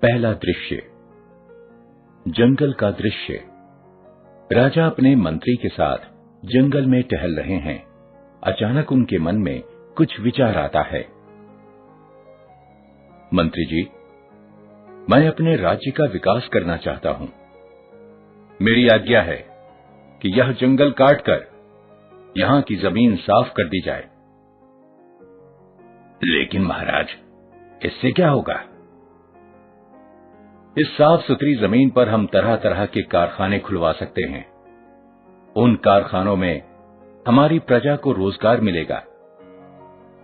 पहला दृश्य। जंगल का दृश्य। राजा अपने मंत्री के साथ जंगल में टहल रहे हैं। अचानक उनके मन में कुछ विचार आता है। मंत्री जी, मैं अपने राज्य का विकास करना चाहता हूं। मेरी आज्ञा है कि यह जंगल काटकर यहां की जमीन साफ कर दी जाए। लेकिन महाराज, इससे क्या होगा? इस साफ सुथरी जमीन पर हम तरह तरह के कारखाने खुलवा सकते हैं। उन कारखानों में हमारी प्रजा को रोजगार मिलेगा।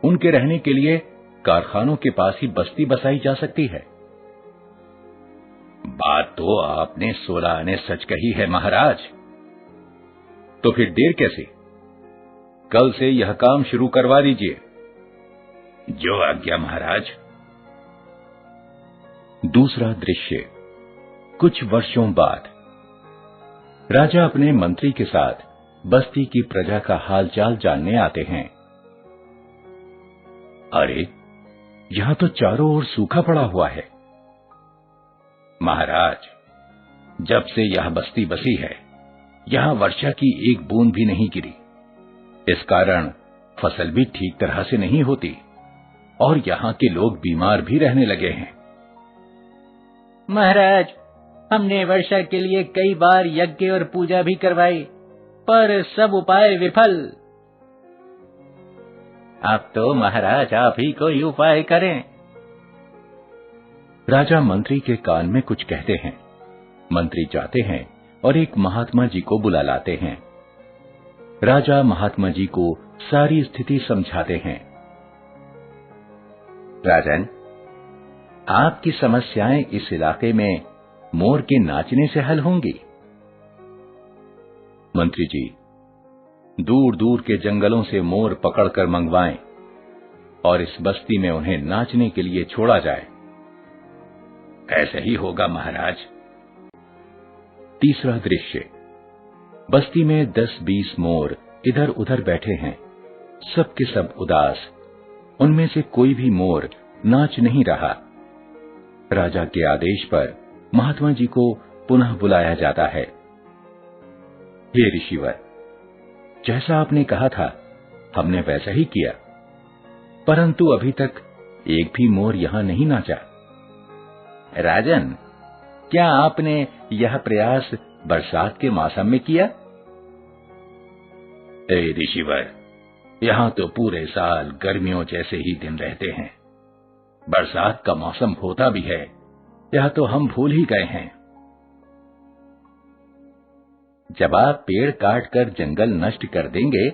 उनके रहने के लिए कारखानों के पास ही बस्ती बसाई जा सकती है। बात तो आपने 16 आने सच कही है महाराज। तो फिर देर कैसे? कल से यह काम शुरू करवा दीजिए। जो आज्ञा महाराज। दूसरा दृश्य। कुछ वर्षों बाद राजा अपने मंत्री के साथ बस्ती की प्रजा का हालचाल जानने आते हैं। अरे, यहां तो चारों ओर सूखा पड़ा हुआ है। महाराज, जब से यह बस्ती बसी है, यहां वर्षा की एक बूंद भी नहीं गिरी। इस कारण फसल भी ठीक तरह से नहीं होती और यहां के लोग बीमार भी रहने लगे हैं। महाराज, हमने वर्षा के लिए कई बार यज्ञ और पूजा भी करवाई, पर सब उपाय विफल। अब तो महाराज आप ही कोई उपाय करें। राजा मंत्री के कान में कुछ कहते हैं। मंत्री जाते हैं और एक महात्मा जी को बुला लाते हैं। राजा महात्मा जी को सारी स्थिति समझाते हैं। राजन, आपकी समस्याएं इस इलाके में मोर के नाचने से हल होंगी। मंत्री जी, दूर दूर के जंगलों से मोर पकड़कर मंगवाएं और इस बस्ती में उन्हें नाचने के लिए छोड़ा जाए। ऐसा ही होगा महाराज। तीसरा दृश्य। बस्ती में 10-20 मोर इधर उधर बैठे हैं। सब के सब उदास। उनमें से कोई भी मोर नाच नहीं रहा। राजा के आदेश पर महात्मा जी को पुनः बुलाया जाता है। हे ऋषिवर, जैसा आपने कहा था हमने वैसा ही किया, परंतु अभी तक एक भी मोर यहां नहीं नाचा। राजन, क्या आपने यह प्रयास बरसात के मौसम में किया? ऋषिवर, यहां तो पूरे साल गर्मियों जैसे ही दिन रहते हैं। बरसात का मौसम होता भी है, यह तो हम भूल ही गए हैं। जब आप पेड़ काटकर जंगल नष्ट कर देंगे,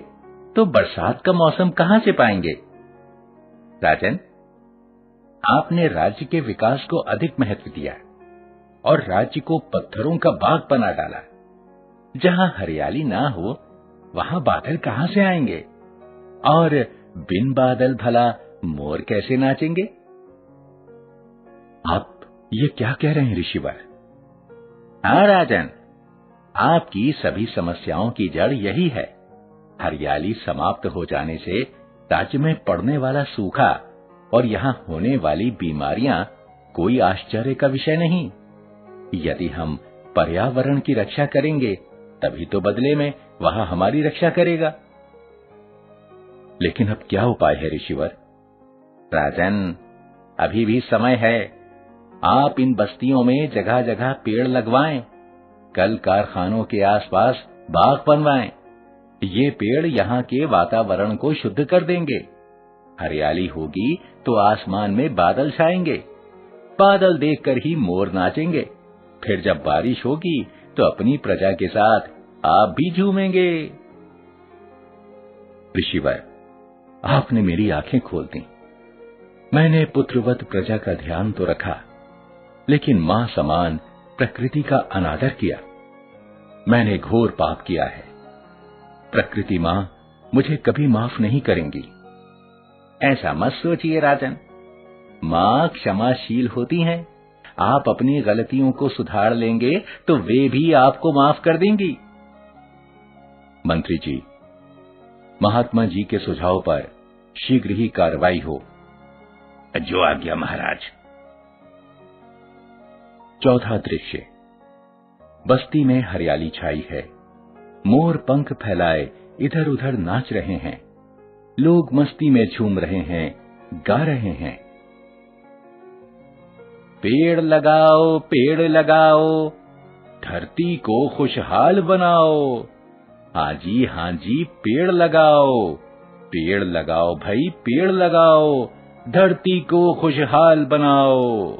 तो बरसात का मौसम कहां से पाएंगे? राजन, आपने राज्य के विकास को अधिक महत्व दिया और राज्य को पत्थरों का बाग बना डाला। जहां हरियाली ना हो, वहां बादल कहां से आएंगे? और बिन बादल भला मोर कैसे नाचेंगे? आप ये क्या कह रहे हैं ऋषिवर? हाँ राजन, आपकी सभी समस्याओं की जड़ यही है। हरियाली समाप्त हो जाने से राज्य में पड़ने वाला सूखा और यहाँ होने वाली बीमारियां कोई आश्चर्य का विषय नहीं। यदि हम पर्यावरण की रक्षा करेंगे, तभी तो बदले में वह हमारी रक्षा करेगा। लेकिन अब क्या उपाय है ऋषिवर? राजन, अभी भी समय है। आप इन बस्तियों में जगह जगह पेड़ लगवाएं, कल कारखानों के आसपास बाग बनवाएं। ये पेड़ यहाँ के वातावरण को शुद्ध कर देंगे। हरियाली होगी तो आसमान में बादल छाएंगे। बादल देखकर ही मोर नाचेंगे। फिर जब बारिश होगी तो अपनी प्रजा के साथ आप भी झूमेंगे। ऋषिवर, आपने मेरी आंखें खोल दी। मैंने पुत्रवत प्रजा का ध्यान तो रखा, लेकिन मां समान प्रकृति का अनादर किया। मैंने घोर पाप किया है। प्रकृति मां मुझे कभी माफ नहीं करेंगी। ऐसा मत सोचिए राजन, मां क्षमाशील होती हैं। आप अपनी गलतियों को सुधार लेंगे तो वे भी आपको माफ कर देंगी। मंत्री जी, महात्मा जी के सुझाव पर शीघ्र ही कार्रवाई हो। जो आज्ञा महाराज। चौथा दृश्य। बस्ती में हरियाली छाई है। मोर पंख फैलाए इधर उधर नाच रहे हैं। लोग मस्ती में झूम रहे हैं, गा रहे हैं। पेड़ लगाओ, धरती को खुशहाल बनाओ। हाँ जी, पेड़ लगाओ भाई, पेड़ लगाओ, धरती को खुशहाल बनाओ।